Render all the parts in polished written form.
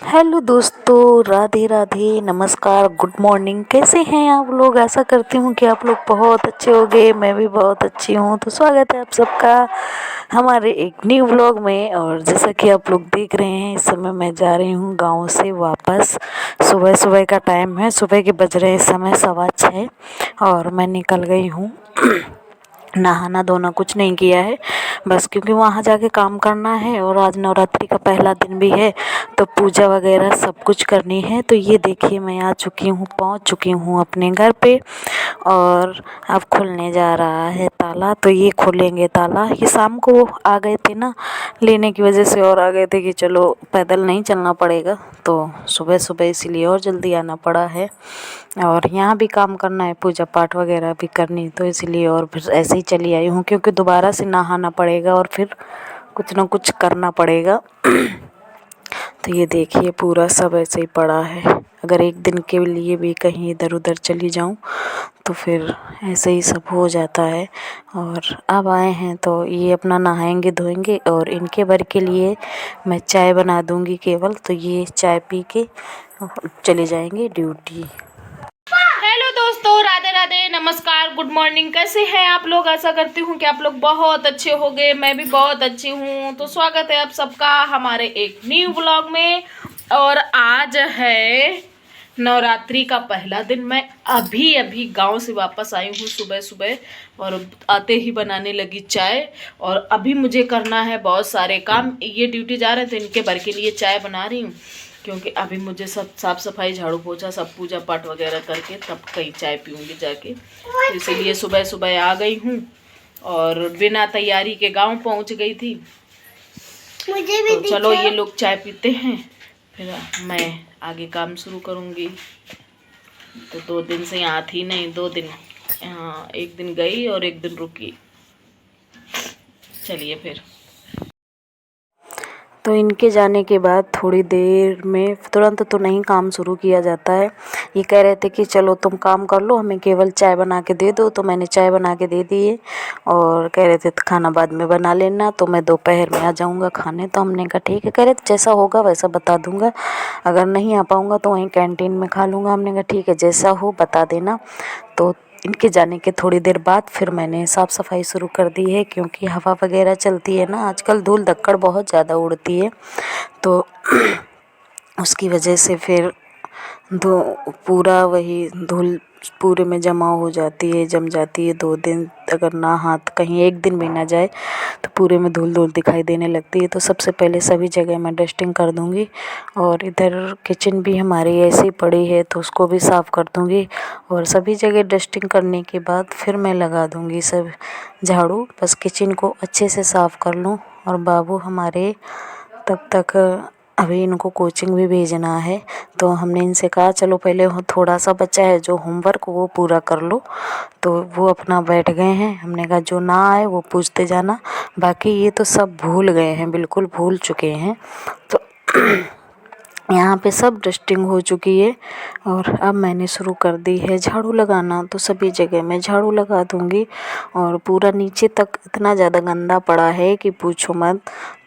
Hello दोस्तों, राधे राधे, नमस्कार, good morning. कैसे हैं आप लोग? आशा करती हूँ कि आप लोग बहुत अच्छे होंगे। मैं भी बहुत अच्छी हूँ। तो स्वागत है आप सबका हमारे एक न्यू व्लॉग में। और जैसा कि आप लोग देख रहे हैं, इस समय मैं जा रही हूँ गाँव से वापस। सुबह सुबह का टाइम है, सुबह के बज रहे इस समय 6:15 और मैं निकल गई हूँ। नहाना धोना कुछ नहीं किया है, बस क्योंकि वहाँ जाके काम करना है और आज नवरात्रि का पहला दिन भी है, तो पूजा वगैरह सब कुछ करनी है। तो ये देखिए, मैं आ चुकी हूँ, पहुँच चुकी हूँ अपने घर पे। और अब खुलने जा रहा है ताला, तो ये खोलेंगे ताला। ये शाम को आ गए थे ना लेने की वजह से, और आ गए थे कि चलो पैदल नहीं चलना पड़ेगा, तो सुबह सुबह इसीलिए और जल्दी आना पड़ा है। और यहाँ भी काम करना है, पूजा पाठ वगैरह भी करनी, तो इसलिए और फिर ऐसे ही चली आई हूँ, क्योंकि दोबारा से नहाना पड़ेगा और फिर कुछ ना कुछ करना पड़ेगा। तो ये देखिए, पूरा सब ऐसे ही पड़ा है। अगर एक दिन के लिए भी कहीं इधर उधर चली जाऊँ तो फिर ऐसे ही सब हो जाता है। और अब आए हैं तो ये अपना नहाएंगे धोएंगे, और इनके भर के लिए मैं चाय बना दूँगी केवल। तो ये चाय पी के चले जाएंगे ड्यूटी। हेलो दोस्तों, राधे राधे, नमस्कार, गुड मॉर्निंग। कैसे हैं आप लोग? आशा करती हूँ कि आप लोग बहुत अच्छे होंगे। मैं भी बहुत अच्छी हूँ। तो स्वागत है आप सबका हमारे एक न्यू व्लॉग में। और आज है नवरात्रि का पहला दिन। मैं अभी अभी गांव से वापस आई हूँ सुबह सुबह, और आते ही बनाने लगी चाय। और अभी मुझे करना है बहुत सारे काम। ये ड्यूटी जा रहे थे, इनके भर के लिए चाय बना रही हूँ, क्योंकि अभी मुझे सब साफ़ सफाई, झाड़ू पोछा, सब पूजा पाठ वगैरह करके तब कहीं चाय पीऊँगी जाके। तो इसीलिए सुबह सुबह आ गई हूँ और बिना तैयारी के गांव पहुँच गई थी। मुझे भी तो चलो ये लोग चाय पीते हैं, फिर मैं आगे काम शुरू करूँगी। तो 2 दिन से यहाँ थी नहीं, 2 दिन यहाँ, एक दिन गई और एक दिन रुकी। चलिए फिर। तो इनके जाने के बाद थोड़ी देर में तुरंत तो नहीं काम शुरू किया जाता है। ये कह रहे थे कि चलो तुम काम कर लो, हमें केवल चाय बना के दे दो। तो मैंने चाय बना के दे दी है, और कह रहे थे खाना बाद में बना लेना, तो मैं दोपहर में आ जाऊँगा खाने। तो हमने कहा ठीक है। कह रहे थे जैसा होगा वैसा बता दूँगा, अगर नहीं आ पाऊँगा तो वहीं कैंटीन में खा लूँगा। हमने कहा ठीक है, जैसा हो बता देना। तो इनके जाने के थोड़ी देर बाद फिर मैंने साफ़ सफाई शुरू कर दी है, क्योंकि हवा वगैरह चलती है ना आजकल, धूल धक्कड़ बहुत ज़्यादा उड़ती है। तो उसकी वजह से फिर पूरा वही धूल पूरे में जमा हो जाती है, जम जाती है। 2 दिन अगर ना हाथ कहीं एक दिन भी ना जाए तो पूरे में धूल धूल दिखाई देने लगती है। तो सबसे पहले सभी जगह मैं डस्टिंग कर दूँगी, और इधर किचन भी हमारी ऐसी पड़ी है तो उसको भी साफ़ कर दूँगी। और सभी जगह डस्टिंग करने के बाद फिर मैं लगा दूँगी सब झाड़ू। बस किचन को अच्छे से साफ़ कर लूँ। और बाबू हमारे तब तक अभी इनको कोचिंग भी भेजना है, तो हमने इनसे कहा चलो पहले थोड़ा सा बच्चा है जो होमवर्क वो पूरा कर लो। तो वो अपना बैठ गए हैं। हमने कहा जो ना आए वो पूछते जाना, बाकी ये तो सब भूल गए हैं, बिल्कुल भूल चुके हैं। तो यहाँ पे सब डस्टिंग हो चुकी है, और अब मैंने शुरू कर दी है झाड़ू लगाना। तो सभी जगह मैं झाड़ू लगा दूँगी, और पूरा नीचे तक इतना ज़्यादा गंदा पड़ा है कि पूछो मत।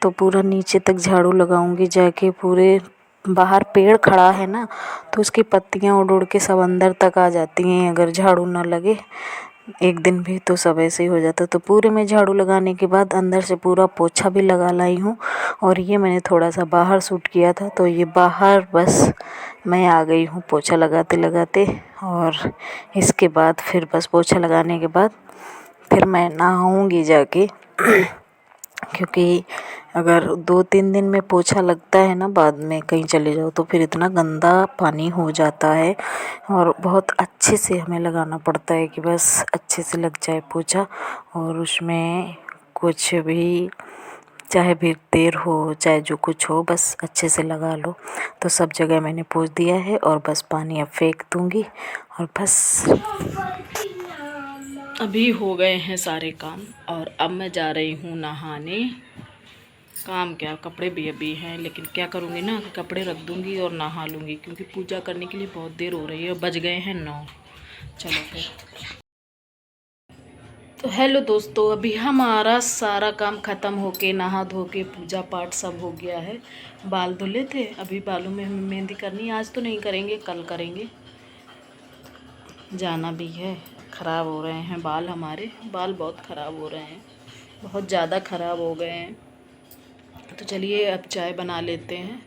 तो पूरा नीचे तक झाड़ू लगाऊंगी जाके। पूरे बाहर पेड़ खड़ा है ना, तो उसकी पत्तियाँ उड़ उड़ के सब अंदर तक आ जाती हैं अगर झाड़ू ना लगे एक दिन भी, तो सब ऐसे ही हो जाता। तो पूरे में झाड़ू लगाने के बाद अंदर से पूरा पोछा भी लगा लाई हूँ। और ये मैंने थोड़ा सा बाहर शूट किया था, तो ये बाहर बस मैं आ गई हूँ पोछा लगाते लगाते। और इसके बाद फिर बस पोछा लगाने के बाद फिर मैं नहाऊँगी जाके, क्योंकि अगर 2-3 दिन में पोछा लगता है ना, बाद में कहीं चले जाओ तो फिर इतना गंदा पानी हो जाता है, और बहुत अच्छे से हमें लगाना पड़ता है कि बस अच्छे से लग जाए पोछा। और उसमें कुछ भी, चाहे भी देर हो चाहे जो कुछ हो, बस अच्छे से लगा लो। तो सब जगह मैंने पोंछ दिया है, और बस पानी अब फेंक दूँगी, और बस अभी हो गए हैं सारे काम, और अब मैं जा रही हूँ नहाने। काम क्या, कपड़े भी अभी हैं, लेकिन क्या करूँगी ना कि कपड़े रख दूँगी और नहा लूँगी, क्योंकि पूजा करने के लिए बहुत देर हो रही है और बज गए हैं 9। चलो फिर। तो हेलो दोस्तों, अभी हमारा सारा काम ख़त्म होके नहा धो के पूजा पाठ सब हो गया है। बाल धुले थे, अभी बालों में हमें मेहंदी करनी है। आज तो नहीं करेंगे, कल करेंगे, जाना भी है। ख़राब हो रहे हैं बाल, हमारे बाल बहुत ख़राब हो रहे हैं, बहुत ज़्यादा ख़राब हो गए हैं। तो चलिए अब चाय बना लेते हैं,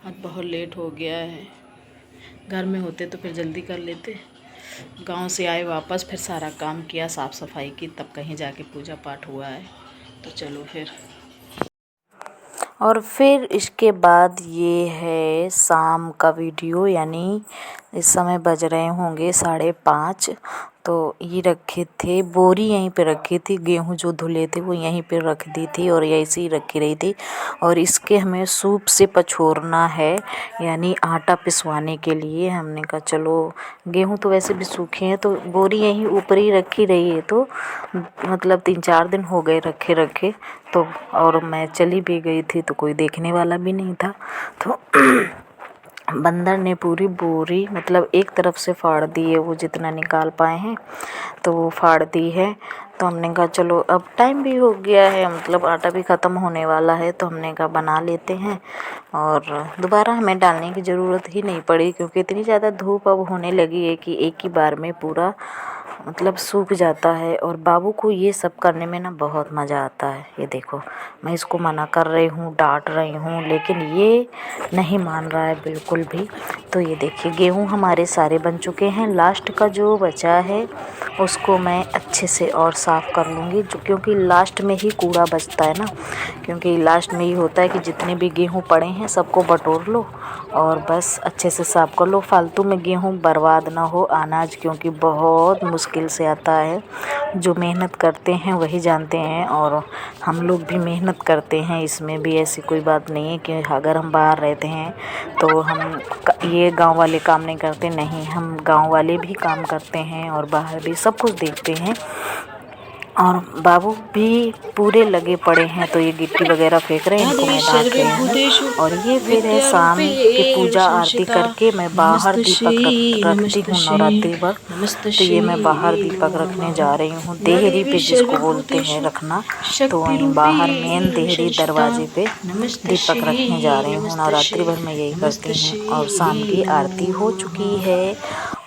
आज बहुत लेट हो गया है। घर में होते तो फिर जल्दी कर लेते। गांव से आए वापस, फिर सारा काम किया, साफ़ सफाई की, तब कहीं जाके पूजा पाठ हुआ है। तो चलो फिर। और फिर इसके बाद ये है शाम का वीडियो, यानी इस समय बज रहे होंगे 5:30। तो ये रखे थे बोरी, यहीं पे रखी थी, गेहूं जो धुले थे वो यहीं पे रख दी थी और ऐसे ही रखी रही थी। और इसके हमें सूप से पछोरना है, यानी आटा पिसवाने के लिए। हमने कहा चलो, गेहूं तो वैसे भी सूखे हैं, तो बोरी यहीं ऊपर ही रखी रही है। तो मतलब 3-4 दिन हो गए रखे रखे। तो और मैं चली भी गई थी तो कोई देखने वाला भी नहीं था। तो बंदर ने पूरी बोरी मतलब एक तरफ से फाड़ दी है, वो जितना निकाल पाए हैं तो वो फाड़ दी है। तो हमने कहा चलो, अब टाइम भी हो गया है, मतलब आटा भी ख़त्म होने वाला है, तो हमने कहा बना लेते हैं। और दोबारा हमें डालने की ज़रूरत ही नहीं पड़ी, क्योंकि इतनी ज़्यादा धूप अब होने लगी है कि एक ही बार में पूरा मतलब सूख जाता है। और बाबू को ये सब करने में ना बहुत मज़ा आता है। ये देखो, मैं इसको मना कर रही हूँ, डांट रही हूँ, लेकिन ये नहीं मान रहा है बिल्कुल भी। तो ये देखिए, गेहूँ हमारे सारे बन चुके हैं। लास्ट का जो बचा है उसको मैं अच्छे से और साफ़ कर लूँगी, जो क्योंकि लास्ट में ही कूड़ा बचता है ना। क्योंकि लास्ट में ही होता है कि जितने भी गेहूँ पड़े हैं सबको बटोर लो और बस अच्छे से साफ़ कर लो। फालतू में गेहूँ बर्बाद ना हो, अनाज क्योंकि बहुत मुश्किल से आता है। जो मेहनत करते हैं वही जानते हैं, और हम लोग भी मेहनत करते हैं, इसमें भी ऐसी कोई बात नहीं है कि अगर हम बाहर रहते हैं तो हम ये गांव वाले काम नहीं करते। नहीं, हम गांव वाले भी काम करते हैं और बाहर भी सब कुछ देखते हैं। और बाबू भी पूरे लगे पड़े हैं, तो ये गिट्टी वगैरह फेंक रहे हैं, इनको मैं डांट रही हूँ। और ये फिर है शाम की पूजा आरती करके मैं बाहर दीपक रखती हूँ नवरात्रि वक्त। तो ये मैं बाहर दीपक रखने जा रही हूँ, देहरी पे जिसको बोलते हैं रखना। तो वहीं बाहर मेन देहरी दरवाजे पे दीपक रखने जा रही हूँ। नवरात्रि भर मैं यही करती हूँ। और शाम की आरती हो चुकी है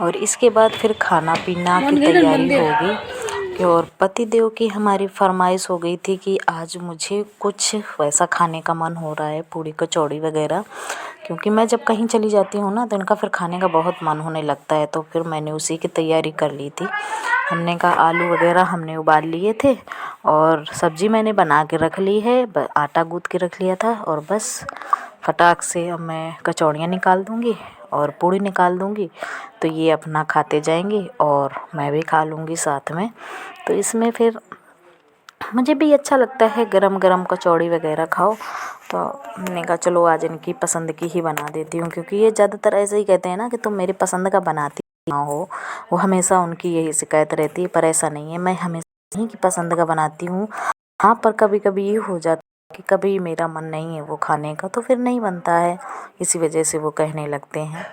और इसके बाद फिर खाना पीना की तैयारी होगी। और पति देव की हमारी फरमाइश हो गई थी कि आज मुझे कुछ वैसा खाने का मन हो रहा है, पूड़ी कचौड़ी वगैरह। क्योंकि मैं जब कहीं चली जाती हूँ ना तो इनका फिर खाने का बहुत मन होने लगता है। तो फिर मैंने उसी की तैयारी कर ली थी। हमने कहा आलू वगैरह हमने उबाल लिए थे और सब्जी मैंने बना के रख ली है, आटा गूँथ के रख लिया था। और बस फटाक से अब मैं कचौड़ियाँ निकाल दूँगी और पूड़ी निकाल दूँगी, तो ये अपना खाते जाएंगे और मैं भी खा लूँगी साथ में। तो इसमें फिर मुझे भी अच्छा लगता है गरम गरम कचौड़ी वगैरह खाओ। तो मैंने कहा चलो आज इनकी पसंद की ही बना देती हूँ, क्योंकि ये ज़्यादातर ऐसे ही कहते हैं ना कि तुम मेरी पसंद का बनाती ना हो। वो हमेशा उनकी यही शिकायत रहती है, पर ऐसा नहीं है, मैं हमेशा ही की पसंद का बनाती हूँ। हाँ, पर कभी कभी ये हो जाता है कि कभी मेरा मन नहीं है वो खाने का, तो फिर नहीं बनता है, इसी वजह से वो कहने लगते हैं।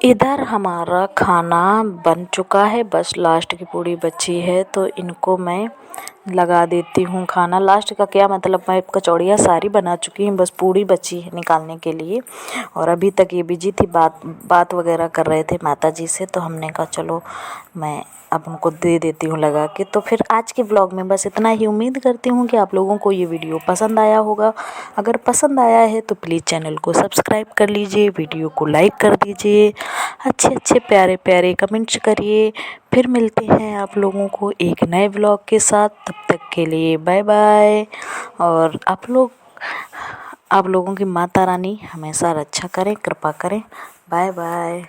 इधर हमारा खाना बन चुका है, बस लास्ट की पूड़ी बची है तो इनको मैं लगा देती हूँ खाना। लास्ट का क्या मतलब, मैं कचौड़ियाँ सारी बना चुकी हूँ, बस पूड़ी बची है निकालने के लिए। और अभी तक ये बिजी थी, बात वगैरह कर रहे थे माता जी से, तो हमने कहा चलो मैं अब उनको दे देती हूँ लगा के। तो फिर आज के ब्लॉग में बस इतना ही। उम्मीद करती हूँ कि आप लोगों को ये वीडियो पसंद आया होगा। अगर पसंद आया है तो प्लीज़ चैनल को सब्सक्राइब कर लीजिए, वीडियो को लाइक कर दीजिए, अच्छे अच्छे प्यारे प्यारे कमेंट्स करिए। फिर मिलते हैं आप लोगों को एक नए ब्लॉग के साथ, तब तक के लिए बाय बाय। और आप लोगों की माता रानी हमेशा रक्षा करें, कृपा करें। Bye bye.